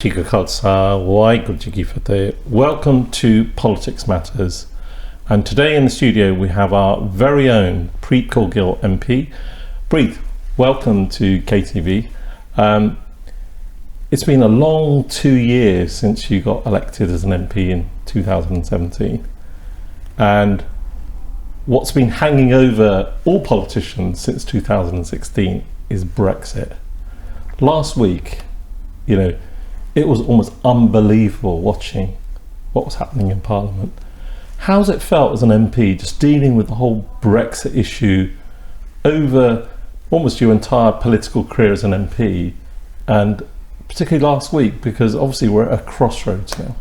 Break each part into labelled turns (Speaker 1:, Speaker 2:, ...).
Speaker 1: Welcome to Politics Matters, and today in the studio we have our very own Preet Kaur Gill MP. Preet, welcome to KTV. It's been a long 2 years since you got elected as an MP in 2017, and what's been hanging over all politicians since 2016 is Brexit. Last week, it was almost unbelievable watching what was happening in Parliament. How's it felt as an MP just dealing with the whole Brexit issue over almost your entire political career as an MP, and particularly last week, because obviously we're at a crossroads now?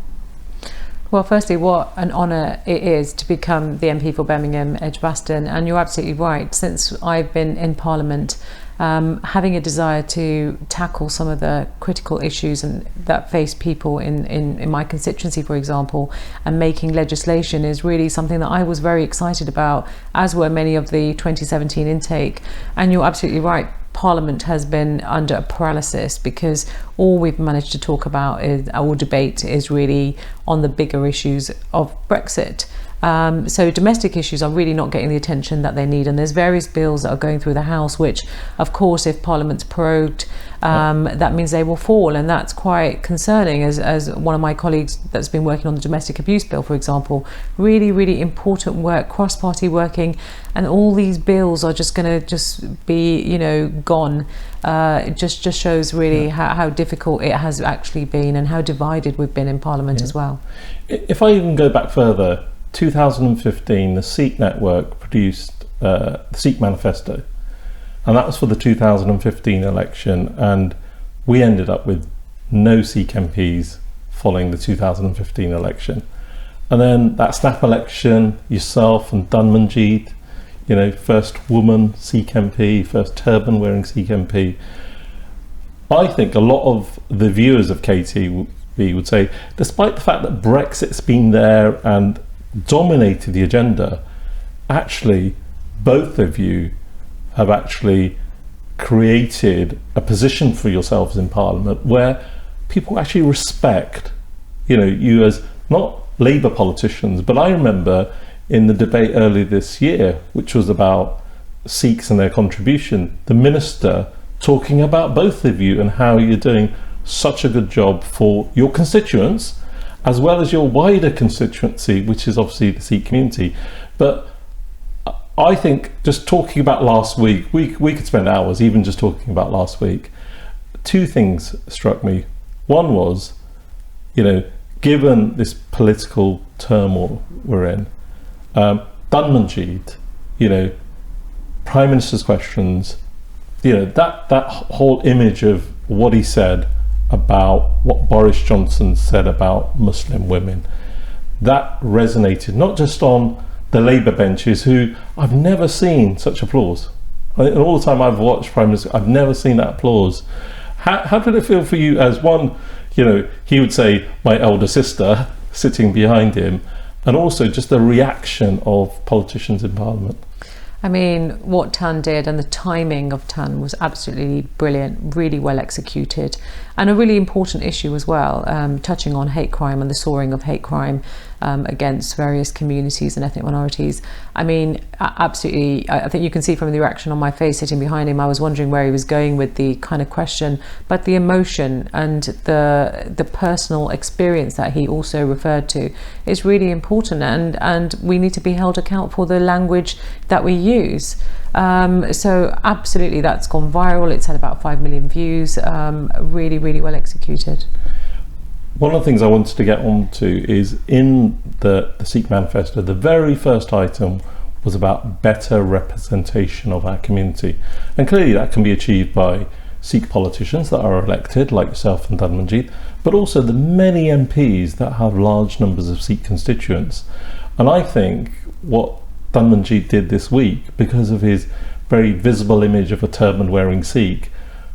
Speaker 2: Well, firstly, what an honour it is to become the MP for Birmingham Edgbaston, and you're absolutely right. Since I've been in Parliament, having a desire to tackle some of the critical issues that face people in my constituency, for example, and making legislation is really something that I was very excited about, as were many of the 2017 intake. And you're absolutely right. Parliament has been under a paralysis because all we've managed to talk about or debate is really on the bigger issues of Brexit. So domestic issues are really not getting the attention that they need, and there's various bills that are going through the House which, of course, if Parliament's prorogued, that means they will fall, and that's quite concerning. As one of my colleagues that's been working on the domestic abuse bill, for example, really important work, cross-party working, and all these bills are just going to be gone. It just shows really how difficult it has actually been and how divided we've been in Parliament as well.
Speaker 1: If I even go back further, 2015, the Sikh network produced the Sikh manifesto, and that was for the 2015 election, and we ended up with no Sikh MPs following the 2015 election. And then that snap election, yourself and Dhanmanjit, first woman Sikh MP, first turban wearing Sikh MP. I think a lot of the viewers of KTV would say, despite the fact that Brexit's been there and dominated the agenda, actually both of you have actually created a position for yourselves in Parliament where people actually respect you as not Labour politicians. But I remember in the debate earlier this year, which was about Sikhs and their contribution, the minister talking about both of you and how you're doing such a good job for your constituents as well as your wider constituency, which is obviously the Sikh community. But I think just talking about last week, we could spend hours even just talking about last week. Two things struck me. One was, given this political turmoil we're in, Dhanmanjit, Prime Minister's questions, that whole image of what he said about what Boris Johnson said about Muslim women, that resonated not just on the Labour benches, who I've never seen such applause. In all the time I've watched Prime Minister, I've never seen that applause. How did it feel for you as one, he would say, my elder sister sitting behind him, and also just the reaction of politicians in Parliament?
Speaker 2: I mean, what Tan did and the timing of Tan was absolutely brilliant, really well executed, and a really important issue as well, touching on hate crime and the soaring of hate crime against various communities and ethnic minorities. I mean, absolutely, I think you can see from the reaction on my face sitting behind him, I was wondering where he was going with the kind of question, but the emotion and the personal experience that he also referred to is really important, and we need to be held accountable for the language that we use. So absolutely, that's gone viral. It's had about 5 million views. Really well executed.
Speaker 1: One of the things I wanted to get on to is in the Sikh manifesto, the very first item was about better representation of our community, and clearly that can be achieved by Sikh politicians that are elected like yourself and Dhanmanjit, but also the many MPs that have large numbers of Sikh constituents. And I think what Dhanmanjit did this week, because of his very visible image of a turban wearing Sikh,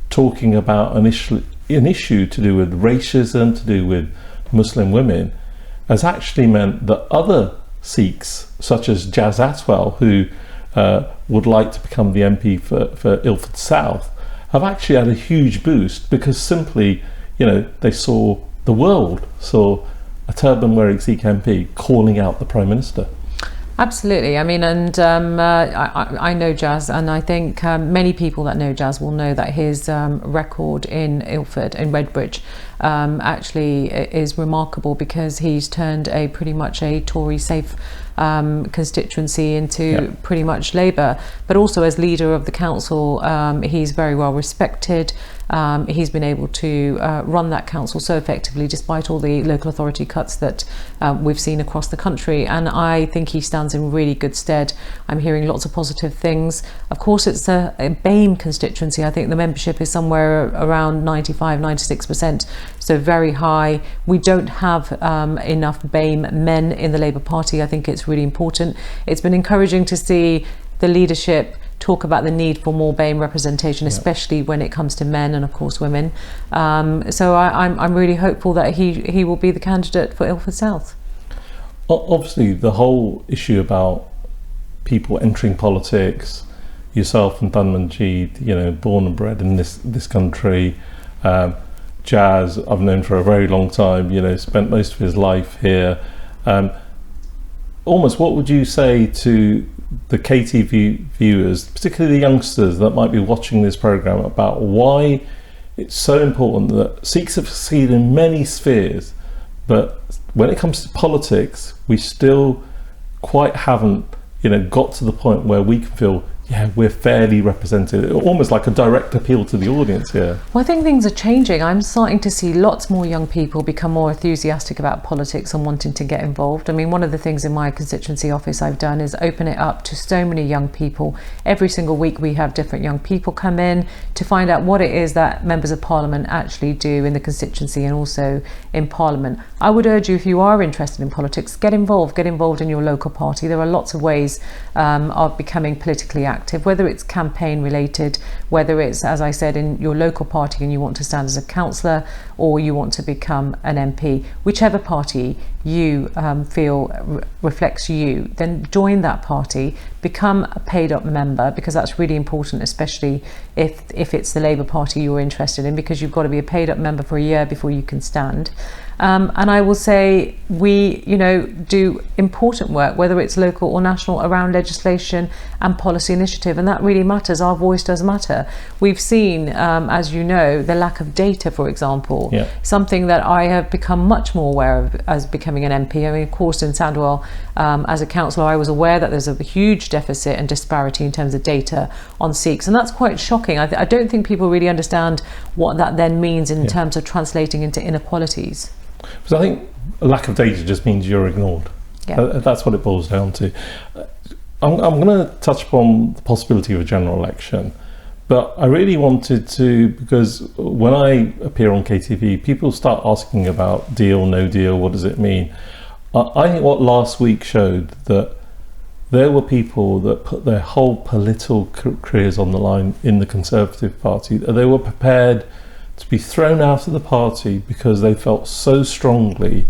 Speaker 1: talking about an issue to do with racism, to do with Muslim women, has actually meant that other Sikhs, such as Jaz Atwell, who would like to become the MP for Ilford South, have actually had a huge boost, because simply they saw, the world saw a turban-wearing Sikh MP calling out the Prime Minister.
Speaker 2: Absolutely. I mean, and I know Jazz, and I think many people that know Jazz will know that his record in Ilford, in Redbridge, actually is remarkable, because he's turned pretty much a Tory safe constituency into pretty much Labour. But also as leader of the council, he's very well respected. He's been able to run that council so effectively despite all the local authority cuts that we've seen across the country, and I think he stands in really good stead. I'm hearing lots of positive things. Of course, it's a BAME constituency. I think the membership is somewhere around 95-96%, so very high. We don't have enough BAME men in the Labour Party. I think it's really important. It's been encouraging to see the leadership talk about the need for more BAME representation, especially when it comes to men and of course women. So I'm really hopeful that he will be the candidate for Ilford South.
Speaker 1: Obviously, the whole issue about people entering politics, yourself and Dhanmanjeet, born and bred in this country, Jazz, I've known for a very long time, spent most of his life here. Almost, what would you say to the KTV viewers, particularly the youngsters that might be watching this programme, about why it's so important that Sikhs have succeeded in many spheres, but when it comes to politics, we still quite haven't, got to the point where we can feel, we're fairly represented, almost like a direct appeal to the audience here.
Speaker 2: Well, I think things are changing. I'm starting to see lots more young people become more enthusiastic about politics and wanting to get involved. I mean, one of the things in my constituency office I've done is open it up to so many young people. Every single week we have different young people come in to find out what it is that members of Parliament actually do in the constituency and also in Parliament. I would urge you, if you are interested in politics, get involved in your local party. There are lots of ways of becoming politically active, whether it's campaign related, whether it's, as I said, in your local party and you want to stand as a councillor, or you want to become an MP. Whichever party you feel reflects you, then join that party, become a paid up member, because that's really important, especially if it's the Labour Party you're interested in, because you've got to be a paid up member for a year before you can stand. And I will say we, do important work, whether it's local or national, around legislation and policy initiative, and that really matters. Our voice does matter. We've seen, as you know, the lack of data, for example, something that I have become much more aware of as becoming an MP. I mean, of course, in Sandwell, as a councillor, I was aware that there's a huge deficit and disparity in terms of data on Sikhs, and that's quite shocking. I don't think people really understand what that then means in terms of translating into inequalities.
Speaker 1: Because I think a lack of data just means you're ignored. That's what it boils down to. I'm going to touch upon the possibility of a general election, but I really wanted to, because when I appear on KTV, people start asking about deal, no deal, what does it mean? I think what last week showed that there were people that put their whole political careers on the line in the Conservative Party. They were prepared to be thrown out of the party because they felt so strongly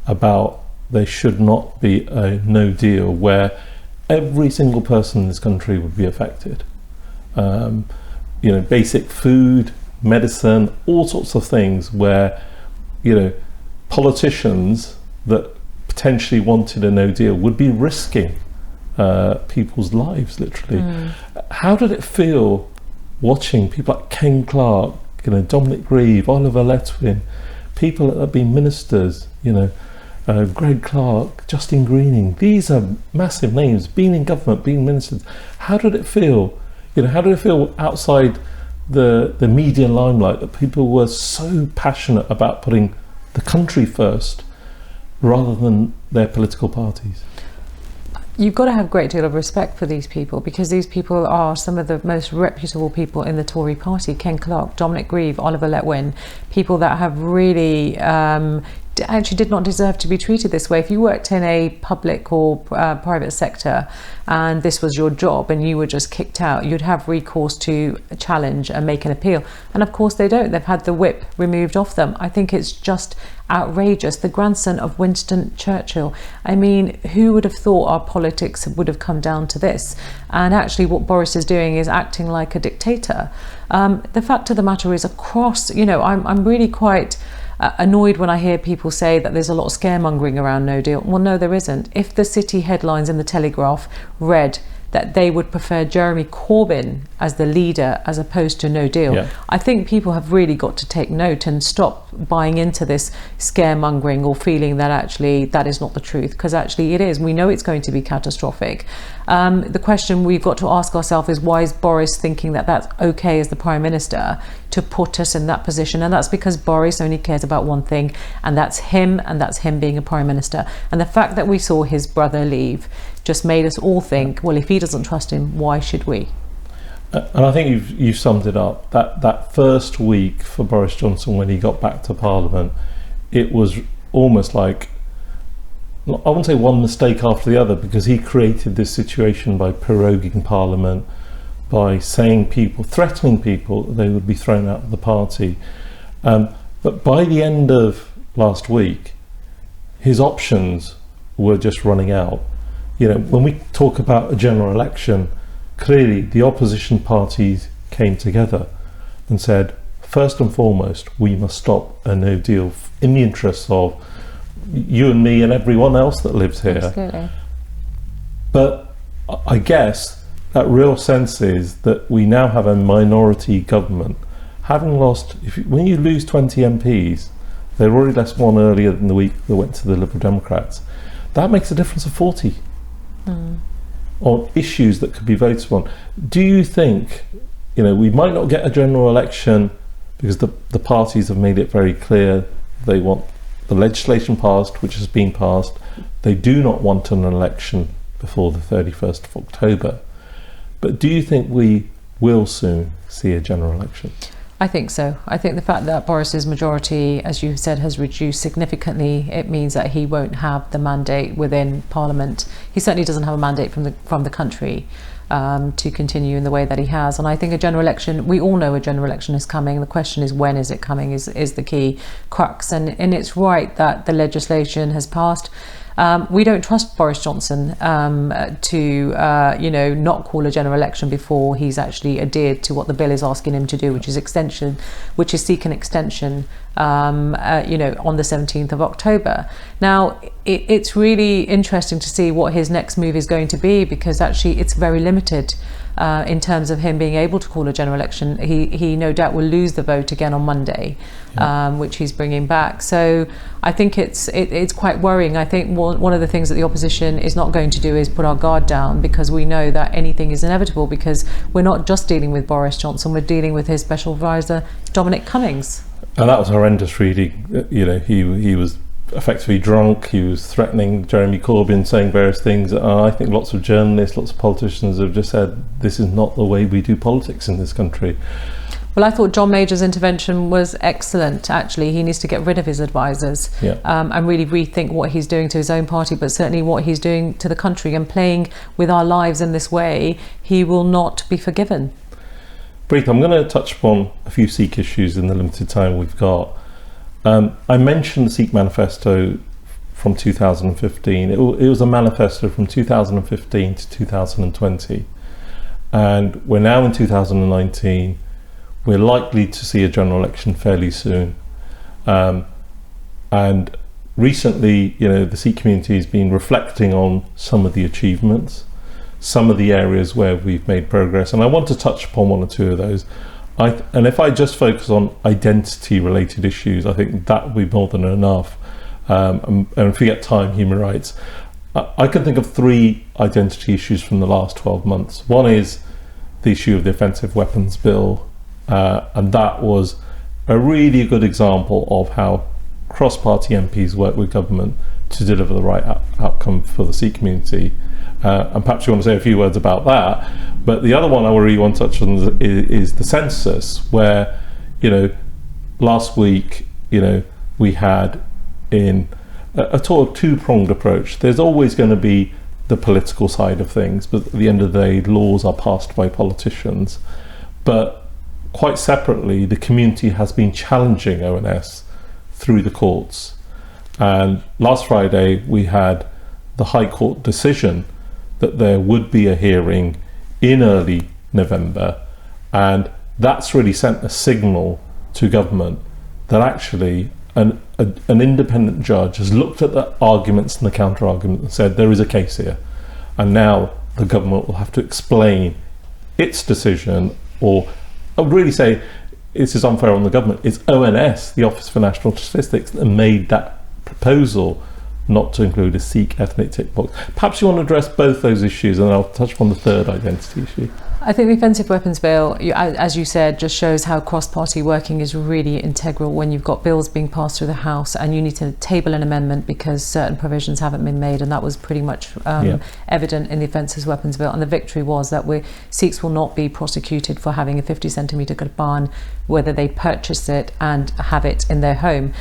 Speaker 1: about there should not be a no deal where every single person in this country would be affected. Basic food, medicine, all sorts of things where, politicians that potentially wanted a no deal would be risking people's lives, literally. How did it feel watching people like Ken Clarke, Dominic Grieve, Oliver Letwin, people that have been ministers, Greg Clark, Justine Greening? These are massive names, being in government, being ministers. How did it feel? How did it feel outside the media limelight that people were so passionate about putting the country first rather than their political parties?
Speaker 2: You've got to have a great deal of respect for these people, because these people are some of the most reputable people in the Tory party. Ken Clarke, Dominic Grieve, Oliver Letwin, people that have really actually did not deserve to be treated this way. If you worked in a public or private sector and this was your job and you were just kicked out, you'd have recourse to challenge and make an appeal. And of course they don't. They've had the whip removed off them. I think it's just outrageous. The grandson of Winston Churchill. I mean, who would have thought our politics would have come down to this? And actually what Boris is doing is acting like a dictator. The fact of the matter is, across, I'm really quite annoyed when I hear people say that there's a lot of scaremongering around no deal. Well, no, there isn't. If the city headlines in the Telegraph read that they would prefer Jeremy Corbyn as the leader as opposed to no deal, I think people have really got to take note and stop buying into this scaremongering or feeling that actually that is not the truth, because actually it is. We know it's going to be catastrophic. The question we've got to ask ourselves is, why is Boris thinking that that's okay as the Prime Minister to put us in that position? And that's because Boris only cares about one thing, and that's him being a Prime Minister. And the fact that we saw his brother leave just made us all think, well, if he doesn't trust him, why should we?
Speaker 1: And I think you've summed it up. That first week for Boris Johnson when he got back to Parliament, it was almost like, I wouldn't say one mistake after the other, because he created this situation by proroguing Parliament, by saying threatening people that they would be thrown out of the party. But by the end of last week, his options were just running out. When we talk about a general election, clearly the opposition parties came together and said, first and foremost, we must stop a no deal in the interests of you and me and everyone else that lives here.
Speaker 2: Absolutely.
Speaker 1: But I guess that real sense is that we now have a minority government. Having lost, when you lose 20 MPs, they already lost one earlier in the week that went to the Liberal Democrats. That makes a difference of 40 on issues that could be voted on. Do you think, we might not get a general election because the parties have made it very clear they want the legislation passed, which has been passed. They do not want an election before the 31st of October. But do you think we will soon see a general election?
Speaker 2: I think so. I think the fact that Boris's majority, as you said, has reduced significantly, it means that he won't have the mandate within Parliament. He certainly doesn't have a mandate from the country to continue in the way that he has. And I think a general election, we all know a general election is coming. The question is, when is it coming is the key crux. And it's right that the legislation has passed. We don't trust Boris Johnson to not call a general election before he's actually adhered to what the bill is asking him to do, which is seek an extension on the 17th of October. Now, it's really interesting to see what his next move is going to be, because actually it's very limited in terms of him being able to call a general election. He no doubt will lose the vote again on Monday, which he's bringing back. So I think it's quite worrying. I think one of the things that the opposition is not going to do is put our guard down, because we know that anything is inevitable, because we're not just dealing with Boris Johnson, we're dealing with his special advisor, Dominic Cummings.
Speaker 1: And that was horrendous reading. He was effectively drunk. He was threatening Jeremy Corbyn, saying various things. I think lots of journalists, lots of politicians have just said, this is not the way we do politics in this country.
Speaker 2: Well, I thought John Major's intervention was excellent, actually. He needs to get rid of his advisors and really rethink what he's doing to his own party, but certainly what he's doing to the country, and playing with our lives in this way. He will not be forgiven.
Speaker 1: Preet, I'm going to touch upon a few Sikh issues in the limited time we've got. I mentioned the Sikh manifesto from 2015. It was a manifesto from 2015 to 2020. And we're now in 2019. We're likely to see a general election fairly soon. And recently, the Sikh community has been reflecting on some of the achievements, some of the areas where we've made progress. And I want to touch upon one or two of those. And if I just focus on identity related issues, I think that would be more than enough. And if we get time, human rights. I can think of three identity issues from the last 12 months. One is the issue of the Offensive Weapons Bill. And that was a really good example of how cross-party MPs work with government to deliver the right outcome for the Sikh community. And perhaps you want to say a few words about that. But the other one I really want to touch on is the census, where, last week, we had in a sort of two-pronged approach. There's always going to be the political side of things, but at the end of the day, laws are passed by politicians. But quite separately, the community has been challenging ONS through the courts. And last Friday, we had the High Court decision that there would be a hearing in early November. And that's really sent a signal to government that actually an independent judge has looked at the arguments and the counter argument and said there is a case here, and now the government will have to explain its decision, or I would really say this is unfair on the government. It's ONS, the Office for National Statistics, that made that proposal not to include a Sikh ethnic tick box. Perhaps you want to address both those issues, and I'll touch upon the third identity issue.
Speaker 2: I think the Offensive Weapons Bill, as you said, just shows how cross-party working is really integral when you've got bills being passed through the House and you need to table an amendment because certain provisions haven't been made, and that was pretty much evident in the Offensive Weapons Bill. And the victory was that Sikhs will not be prosecuted for having a 50-centimetre Qurban, whether they purchase it and have it in their home.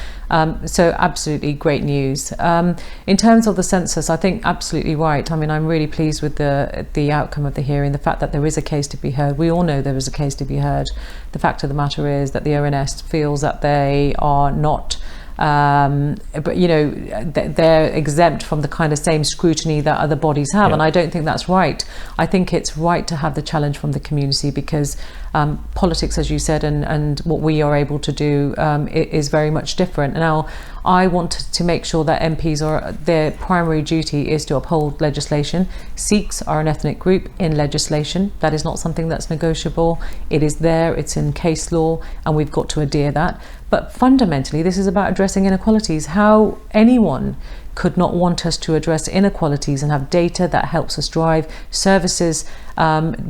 Speaker 2: So absolutely great news. In terms of the census, I think absolutely right. I mean, I'm really pleased with the outcome of the hearing, the fact that there is a case to be heard. We all know there is a case to be heard. The fact of the matter is that the ONS feels that they are not but they're exempt from the kind of same scrutiny that other bodies have, and I don't think that's right. I think it's right to have the challenge from the community, because politics, as you said, and what we are able to do is very much different. Now, I want to make sure that MPs their primary duty is to uphold legislation. Sikhs are an ethnic group in legislation. That is not something that's negotiable. It is there, it's in case law, and we've got to adhere that. But fundamentally, this is about addressing inequalities. How anyone could not want us to address inequalities and have data that helps us drive services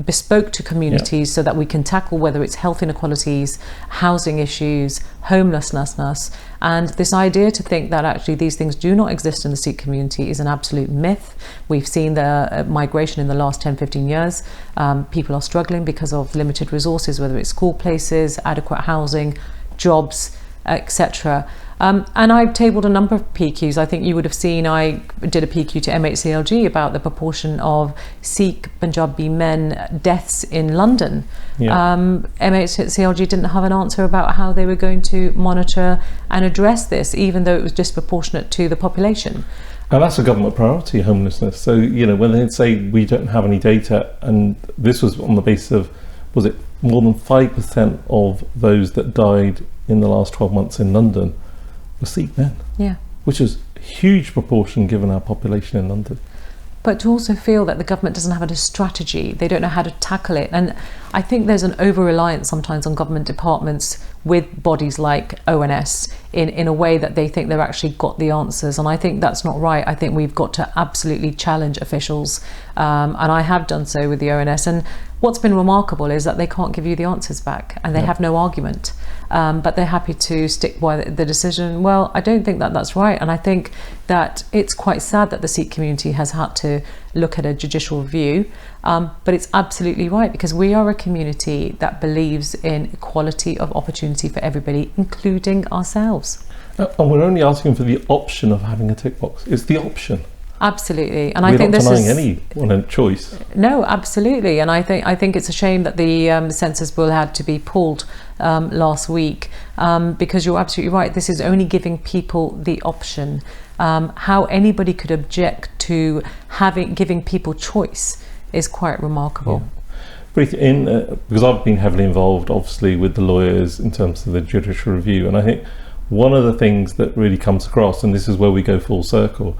Speaker 2: bespoke to communities so that we can tackle whether it's health inequalities, housing issues, homelessness. And this idea to think that actually these things do not exist in the Sikh community is an absolute myth. We've seen the migration in the last 10-15 years. People are struggling because of limited resources, whether it's school places, adequate housing, jobs, etc. And I've tabled a number of PQs. I think you would have seen I did a PQ to MHCLG about the proportion of Sikh Punjabi men deaths in London. MHCLG didn't have an answer about how they were going to monitor and address this, even though it was disproportionate to the population.
Speaker 1: And that's a government priority, homelessness. So, when they say we don't have any data, and this was on the basis of, was it more than 5% of those that died in the last 12 months in London were Sikh men, which is a huge proportion given our population in London.
Speaker 2: But to also feel that the government doesn't have a strategy, they don't know how to tackle it. And I think there's an over-reliance sometimes on government departments with bodies like ONS in a way that they think they've actually got the answers. And I think that's not right. I think we've got to absolutely challenge officials. And I have done so with the ONS. And what's been remarkable is that they can't give you the answers back, and they have no argument. But they're happy to stick by the decision. Well, I don't think that that's right. And I think that it's quite sad that the Sikh community has had to look at a judicial review. But it's absolutely right, because we are a community that believes in equality of opportunity for everybody, including ourselves.
Speaker 1: And we're only asking for the option of having a tick box. It's the option.
Speaker 2: Absolutely, and
Speaker 1: we're
Speaker 2: I think
Speaker 1: not
Speaker 2: this
Speaker 1: denying anyone a choice.
Speaker 2: No, absolutely, and I think it's a shame that the census bill had to be pulled last week, because you're absolutely right. This is only giving people the option. How anybody could object to giving people choice is quite remarkable.
Speaker 1: Because I've been heavily involved, obviously, with the lawyers in terms of the judicial review, and I think one of the things that really comes across, and this is where we go full circle,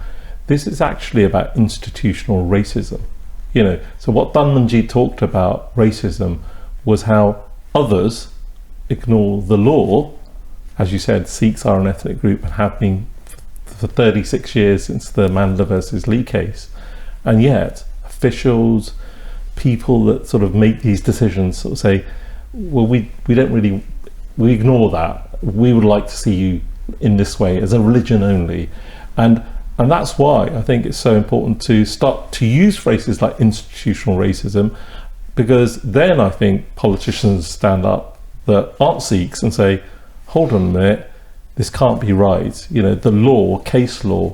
Speaker 1: this is actually about institutional racism. So what Dhanmanjit talked about racism was how others ignore the law. As you said, Sikhs are an ethnic group and have been for 36 years since the Mandla versus Lee case, and yet officials, people that sort of make these decisions sort of say, well, we ignore that. We would like to see you in this way as a religion only. And that's why I think it's so important to start to use phrases like institutional racism, because then I think politicians stand up that aren't Sikhs and say, hold on a minute, this can't be right. You know, the law, case law,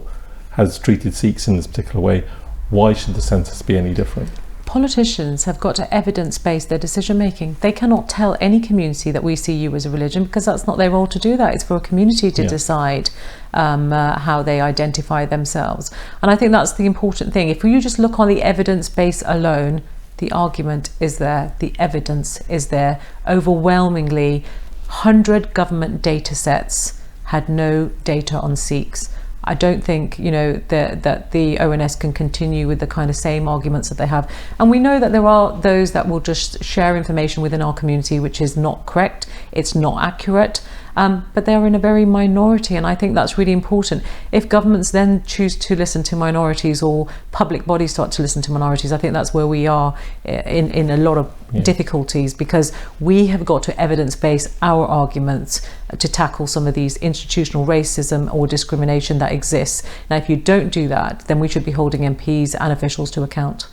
Speaker 1: has treated Sikhs in this particular way. Why should the census be any different?
Speaker 2: Politicians have got to evidence-base their decision making. They cannot tell any community that we see you as a religion, because that's not their role to do that. It's for a community to decide how they identify themselves. And I think that's the important thing. If you just look on the evidence base alone, the argument is there, the evidence is there. Overwhelmingly, 100 government data sets had no data on Sikhs. I don't think, you know, that the ONS can continue with the kind of same arguments that they have. And we know that there are those that will just share information within our community which is not correct, it's not accurate, but they're in a very minority, and I think that's really important. If governments then choose to listen to minorities, or public bodies start to listen to minorities, I think that's where we are in a lot of difficulties, because we have got to evidence-base our arguments to tackle some of these institutional racism or discrimination that exists. Now, if you don't do that, then we should be holding MPs and officials to account.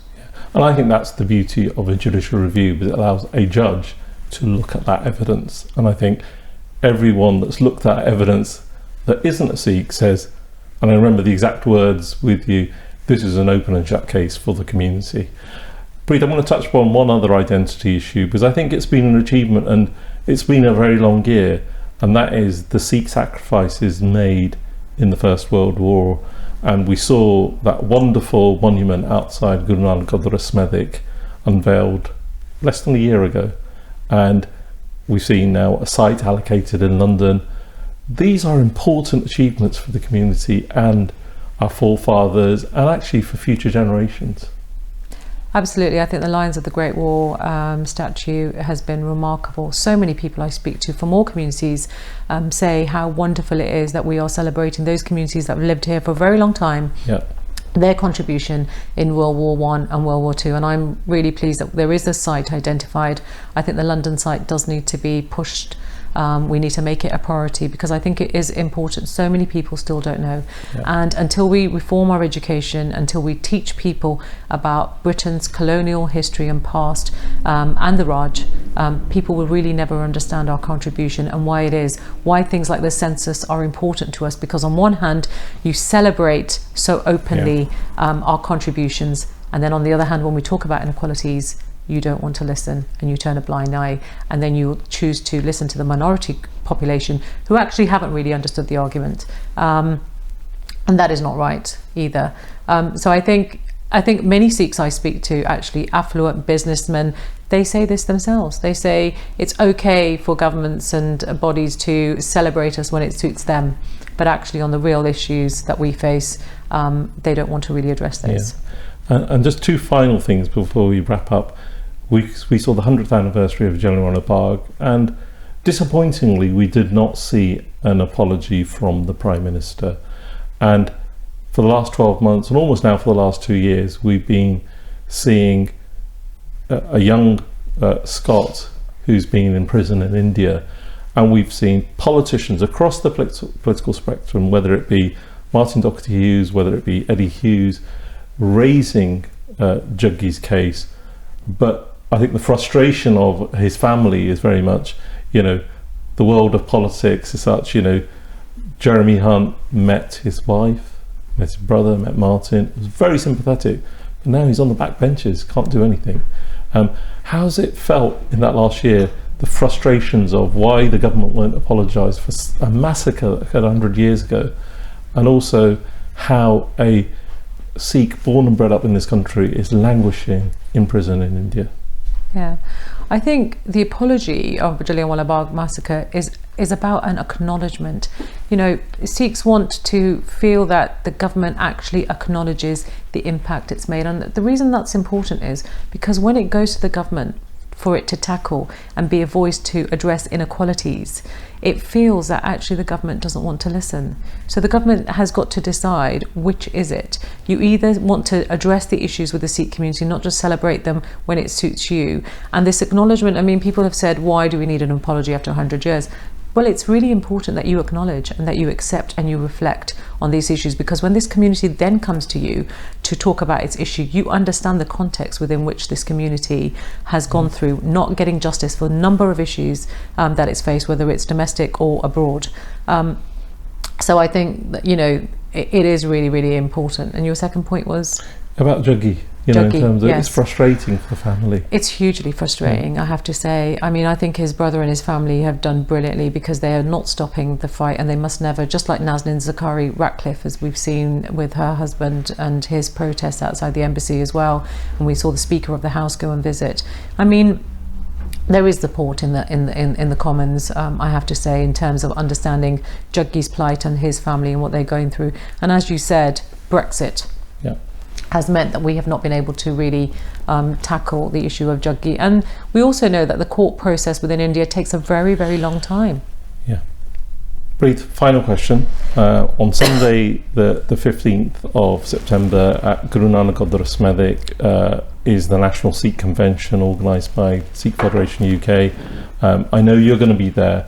Speaker 1: And I think that's the beauty of a judicial review, because it allows a judge to look at that evidence. And I think everyone that's looked at evidence that isn't a Sikh says, and I remember the exact words with you, this is an open and shut case for the community. Preet, I'm going to touch upon one other identity issue, because I think it's been an achievement and it's been a very long year, and that is the Sikh sacrifices made in the First World War. And we saw that wonderful monument outside Guru Nanak Gurdwara Smethwick unveiled less than a year ago, and we've seen now a site allocated in London. These are important achievements for the community and our forefathers, and actually for future generations.
Speaker 2: Absolutely. I think the Lions of the Great War statue has been remarkable. So many people I speak to from all communities say how wonderful it is that we are celebrating those communities that have lived here for a very long time.
Speaker 1: Yeah.
Speaker 2: Their contribution in World War I and World War II, and I'm really pleased that there is a site identified. I think the London site does need to be pushed. We need to make it a priority, because I think it is important. So many people still don't know. And until we reform our education, until we teach people about Britain's colonial history and past, and the Raj, people will really never understand our contribution and why it is, why things like the census are important to us. Because on one hand, you celebrate so openly our contributions, and then on the other hand, when we talk about inequalities, you don't want to listen, and you turn a blind eye, and then you choose to listen to the minority population who actually haven't really understood the argument, and that is not right either. So I think many Sikhs I speak to, actually affluent businessmen, they say this themselves. They say it's okay for governments and bodies to celebrate us when it suits them, but actually on the real issues that we face, they don't want to really address this.
Speaker 1: And just two final things before we wrap up. We saw the 100th anniversary of Jallianwala Bagh, and disappointingly we did not see an apology from the Prime Minister. And for the last 12 months, and almost now for the last 2 years, we've been seeing a young Scot who's been in prison in India, and we've seen politicians across the political spectrum, whether it be Martin Doherty Hughes, whether it be Eddie Hughes, raising Juggi's case. But I think the frustration of his family is very much, you know, the world of politics as such. You know, Jeremy Hunt met his wife, met his brother, met Martin, was very sympathetic, but now he's on the back benches, can't do anything. How's it felt in that last year, the frustrations of why the government won't apologise for a massacre that occurred 100 years ago, and also how a Sikh born and bred up in this country is languishing in prison in India?
Speaker 2: Yeah, I think the apology of the Jallianwala Bagh massacre is about an acknowledgement. You know, Sikhs want to feel that the government actually acknowledges the impact it's made. And the reason that's important is because when it goes to the government for it to tackle and be a voice to address inequalities, it feels that actually the government doesn't want to listen. So the government has got to decide which is it. You either want to address the issues with the Sikh community, not just celebrate them when it suits you. And this acknowledgement, I mean, people have said, why do we need an apology after 100 years? Well, it's really important that you acknowledge and that you accept and you reflect on these issues, because when this community then comes to you to talk about its issue, you understand the context within which this community has gone through not getting justice for a number of issues that it's faced, whether it's domestic or abroad. So I think that, you know, it is really, really important. And your second point was?
Speaker 1: About Juggy. You know, in terms of
Speaker 2: yes.
Speaker 1: It's frustrating for the family.
Speaker 2: It's hugely frustrating, I have to say. I mean, I think his brother and his family have done brilliantly, because they are not stopping the fight, and they must never, just like Nazanin Zaghari-Ratcliffe, as we've seen with her husband and his protests outside the embassy as well, and we saw the Speaker of the House go and visit. I mean, there is support in the Commons, I have to say, in terms of understanding Juggy's plight and his family and what they're going through. And as you said, Brexit has meant that we have not been able to really tackle the issue of Juggy. And we also know that the court process within India takes a very, very long time.
Speaker 1: Yeah. Preet, final question. On Sunday, the 15th of September at Guru Nanak Gurdwara Smedik is the National Sikh Convention organised by Sikh Federation UK. I know you're going to be there.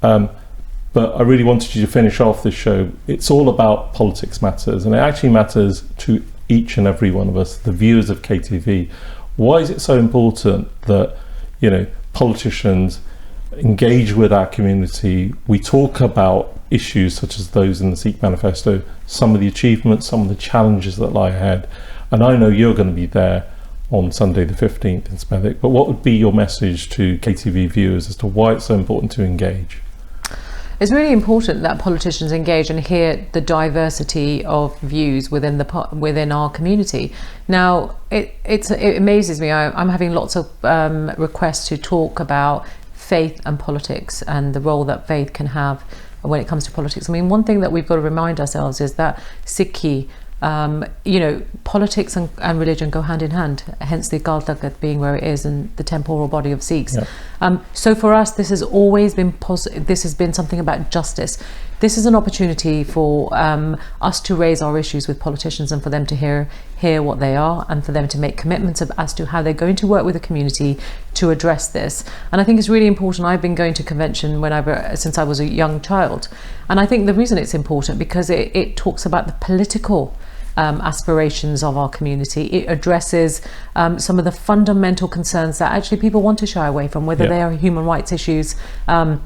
Speaker 1: But I really wanted you to finish off this show. It's all about politics matters, and it actually matters to each and every one of us, the viewers of KTV. Why is it so important that, you know, politicians engage with our community? We talk about issues such as those in the Sikh Manifesto, some of the achievements, some of the challenges that lie ahead. And I know you're going to be there on Sunday the 15th in Smethwick, but what would be your message to KTV viewers as to why it's so important to engage?
Speaker 2: It's really important that politicians engage and hear the diversity of views within our community. Now, it amazes me. I'm having lots of requests to talk about faith and politics and the role that faith can have when it comes to politics. I mean, one thing that we've got to remind ourselves is that Sikhi, you know, politics and religion go hand in hand, hence the Akal Takat being where it is and the temporal body of Sikhs. So for us, this has always been this has been something about justice. This is an opportunity for us to raise our issues with politicians and for them to hear what they are, and for them to make commitments as to how they're going to work with the community to address this. And I think it's really important. I've been going to convention since I was a young child, and I think the reason it's important because it talks about the political aspirations of our community. It addresses some of the fundamental concerns that actually people want to shy away from, whether they are human rights issues, and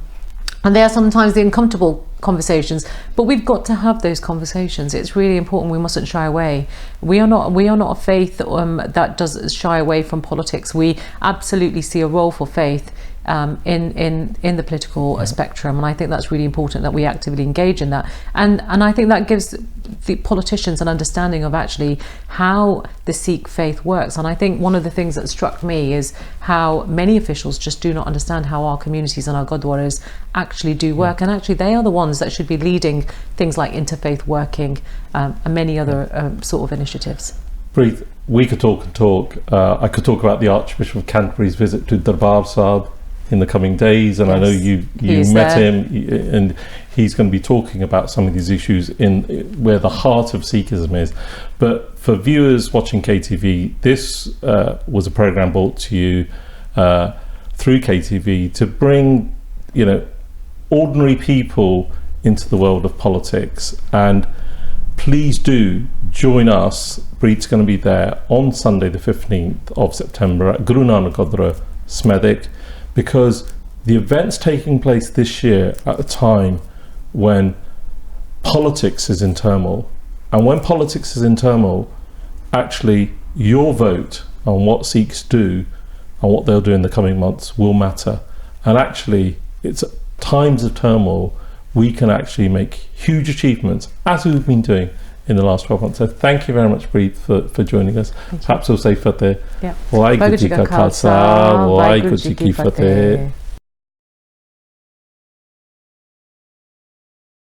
Speaker 2: they are sometimes the uncomfortable conversations, but we've got to have those conversations. It's really important. We mustn't shy away. We are not a faith that does shy away from politics. We absolutely see a role for faith in the political spectrum, and I think that's really important that we actively engage in that, and I think that gives the politicians an understanding of actually how the Sikh faith works. And I think one of the things that struck me is how many officials just do not understand how our communities and our Gurdwaras actually do work, and actually they are the ones that should be leading things like interfaith working and many other sort of initiatives.
Speaker 1: Preet, we could talk and talk. I could talk about the Archbishop of Canterbury's visit to Darbar Sahib in the coming days, and I know you met him, and he's going to be talking about some of these issues in where the heart of Sikhism is. But for viewers watching KTV, this was a program brought to you through KTV to bring, you know, ordinary people into the world of politics. And please do join us. Preet's going to be there on Sunday the 15th of September at Guru Nanak Gurdwara Smedik, because the events taking place this year at a time when politics is in turmoil, and when politics is in turmoil, actually your vote on what Sikhs do and what they'll do in the coming months will matter. And actually, it's at times of turmoil we can actually make huge achievements, as we've been doing in the last 12 months. So thank you very much, Preet, for joining us. Perhaps we'll say Fateh.
Speaker 2: Yeah.
Speaker 1: Waheguru Ji Ka Khalsa, Waheguru Ji Ki Fateh.